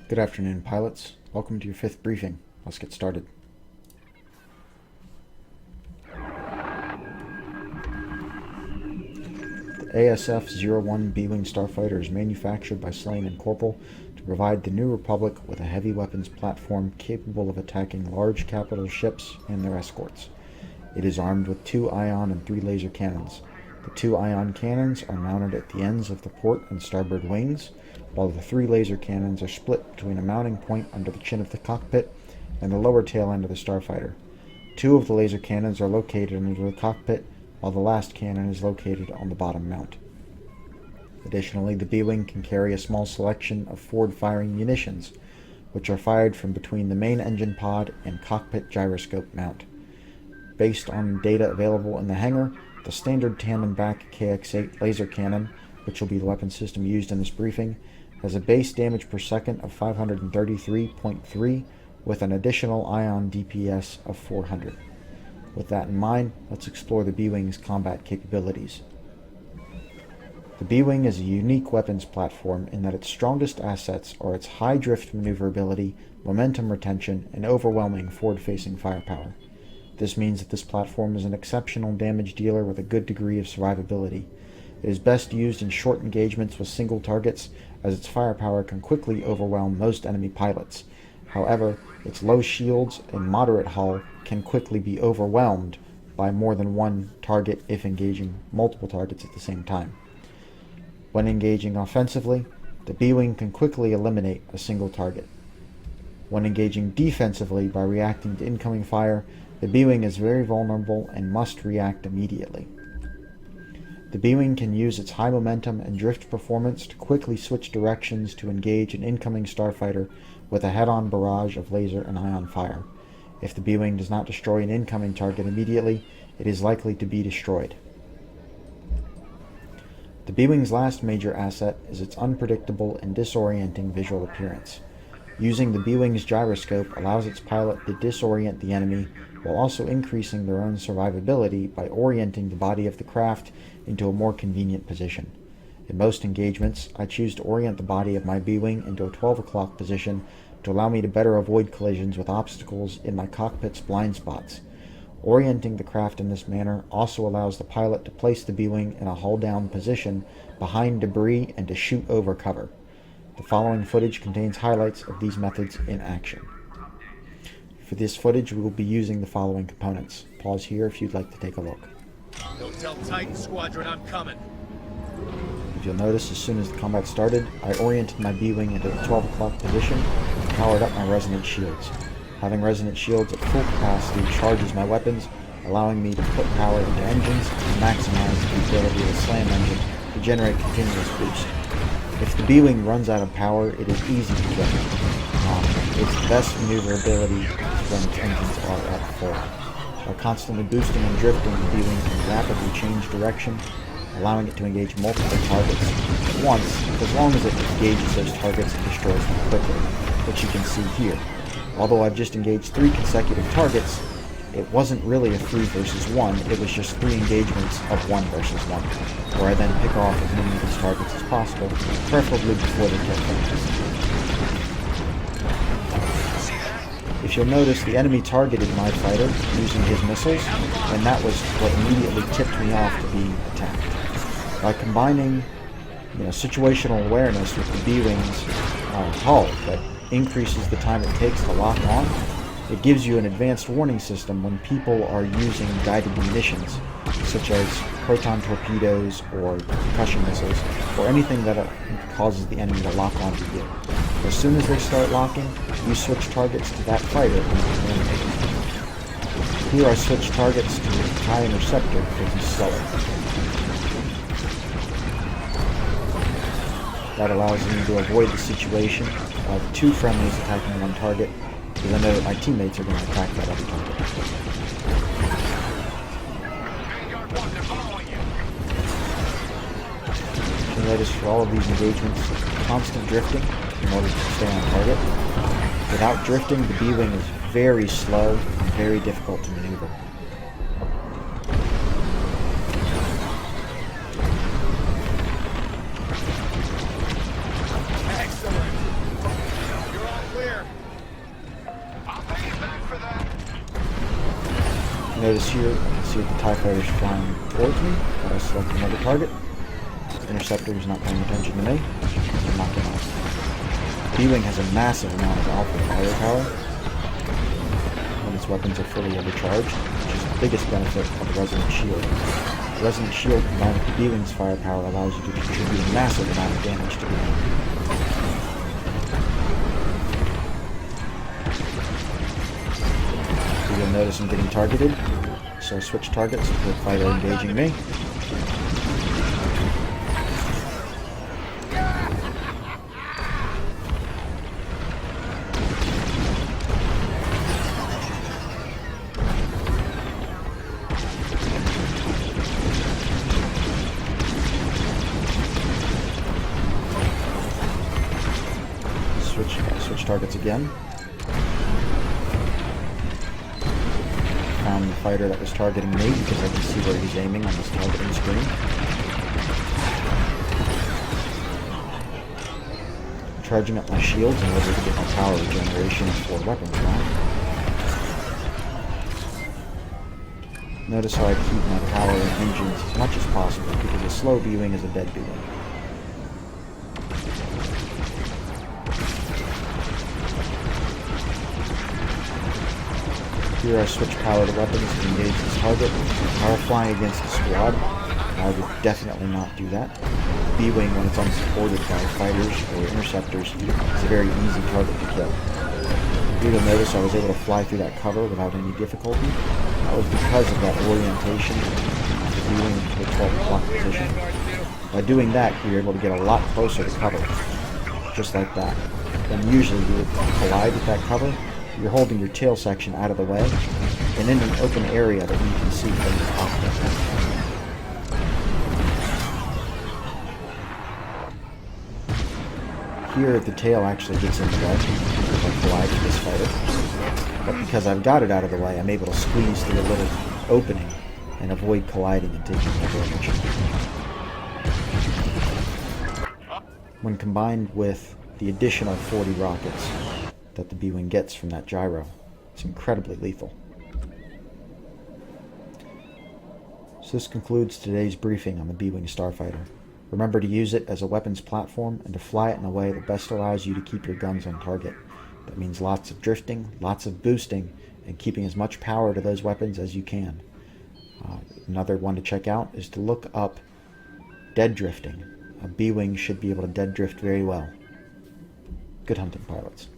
Good afternoon, pilots. Welcome to your 5th briefing. Let's get started. The ASF-01 B-Wing Starfighter is manufactured by Slane and Corporal to provide the New Republic with a heavy weapons platform capable of attacking large capital ships and their escorts. It is armed with 2 ion and 3 laser cannons. The 2 ion cannons are mounted at the ends of the port and starboard wings, while the 3 laser cannons are split between a mounting point under the chin of the cockpit and the lower tail end of the starfighter. 2 of the laser cannons are located under the cockpit, while the last cannon is located on the bottom mount. Additionally, the B-Wing can carry a small selection of forward-firing munitions, which are fired from between the main engine pod and cockpit gyroscope mount. Based on data available in the hangar, the standard tandem-back KX-8 laser cannon, which will be the weapon system used in this briefing, has a base damage per second of 533.3 with an additional ion DPS of 400. With that in mind, let's explore the B-Wing's combat capabilities. The B-Wing is a unique weapons platform in that its strongest assets are its high drift maneuverability, momentum retention, and overwhelming forward-facing firepower. This means that this platform is an exceptional damage dealer with a good degree of survivability. It is best used in short engagements with single targets, as its firepower can quickly overwhelm most enemy pilots. However, its low shields and moderate hull can quickly be overwhelmed by more than one target if engaging multiple targets at the same time. When engaging offensively, the B-Wing can quickly eliminate a single target. When engaging defensively by reacting to incoming fire, the B-Wing is very vulnerable and must react immediately. The B-Wing can use its high momentum and drift performance to quickly switch directions to engage an incoming starfighter with a head-on barrage of laser and ion fire. If the B-Wing does not destroy an incoming target immediately, it is likely to be destroyed. The B-Wing's last major asset is its unpredictable and disorienting visual appearance. Using the B-Wing's gyroscope allows its pilot to disorient the enemy while also increasing their own survivability by orienting the body of the craft into a more convenient position. In most engagements, I choose to orient the body of my B-Wing into a 12 o'clock position to allow me to better avoid collisions with obstacles in my cockpit's blind spots. Orienting the craft in this manner also allows the pilot to place the B-Wing in a hull-down position behind debris and to shoot over cover. The following footage contains highlights of these methods in action. For this footage, we will be using the following components. Pause here if you'd like to take a look. Don't tell Titan Squadron I'm coming. If you'll notice, as soon as the combat started, I oriented my B-Wing into the 12 o'clock position and powered up my resonant shields. Having resonant shields at full capacity charges my weapons, allowing me to put power into engines and maximize the ability of the SLAM engine to generate continuous boost. If the B-Wing runs out of power, it is easy to kill. Its best maneuverability is when its engines are at full. By constantly boosting and drifting, the B-Wing can rapidly change direction, allowing it to engage multiple targets at once, as long as it engages those targets and destroys them quickly, which you can see here. Although I've just engaged 3 consecutive targets, it wasn't really a 3 versus 1, it was just 3 engagements of 1 versus 1, where I then pick off as many of these targets as possible, preferably before they get finished. If you'll notice, the enemy targeted my fighter using his missiles, and that was what immediately tipped me off to being attacked. By combining situational awareness with the B-Wing's hull that increases the time it takes to lock on, it gives you an advanced warning system when people are using guided munitions, such as proton torpedoes or concussion missiles, or anything that causes the enemy to lock onto you. As soon as they start locking, you switch targets to that fighter and eliminate them. Here I switch targets to the TIE Interceptor because he's slower. That allows me to avoid the situation of 2 friendlies attacking 1 target, because I know that my teammates are going to attack that other target. You'll notice for all of these engagements, constant drifting in order to stay on target. Without drifting, the B-Wing is very slow and very difficult to maneuver. Excellent. You're Notice here, I can see the TIE fighters flying towards me, but I select another target. Interceptor is not paying attention to me. I'm not going off. B-Wing has a massive amount of alpha firepower when its weapons are fully overcharged, which is the biggest benefit of the Resonant Shield. The Resonant Shield combined with the B-Wing's firepower allows you to contribute a massive amount of damage to the enemy. You'll notice I'm getting targeted, so I switch targets to the fighter engaging me. Switch targets again. Found the fighter that was targeting me because I can see where he's aiming on this targeting screen. Charging up my shields in order to get my power regeneration for weapons round. Notice how I keep my power and engines as much as possible because a slow B-Wing is a dead B-Wing. Here I switch power to weapons to engage this target. If I were flying against a squad, I would definitely not do that. B-Wing, when it's unsupported by fighters or interceptors, is a very easy target to kill. You'll notice I was able to fly through that cover without any difficulty. That was because of that orientation of the B-Wing into a 12 o'clock position. By doing that, you're able to get a lot closer to cover, just like that. Then usually you would collide with that cover. You're holding your tail section out of the way, and in an open area that you can see from the cockpit. Here, the tail actually gets in the way if I collide with this fighter. But because I've got it out of the way, I'm able to squeeze through a little opening and avoid colliding and taking the damage. When combined with the additional 40 rockets that the B-Wing gets from that gyro, it's incredibly lethal. So this concludes today's briefing on the B-Wing Starfighter. Remember to use it as a weapons platform and to fly it in a way that best allows you to keep your guns on target. That means lots of drifting, lots of boosting, and keeping as much power to those weapons as you can. Another one to check out is to look up dead drifting. A B-Wing should be able to dead drift very well. Good hunting, pilots.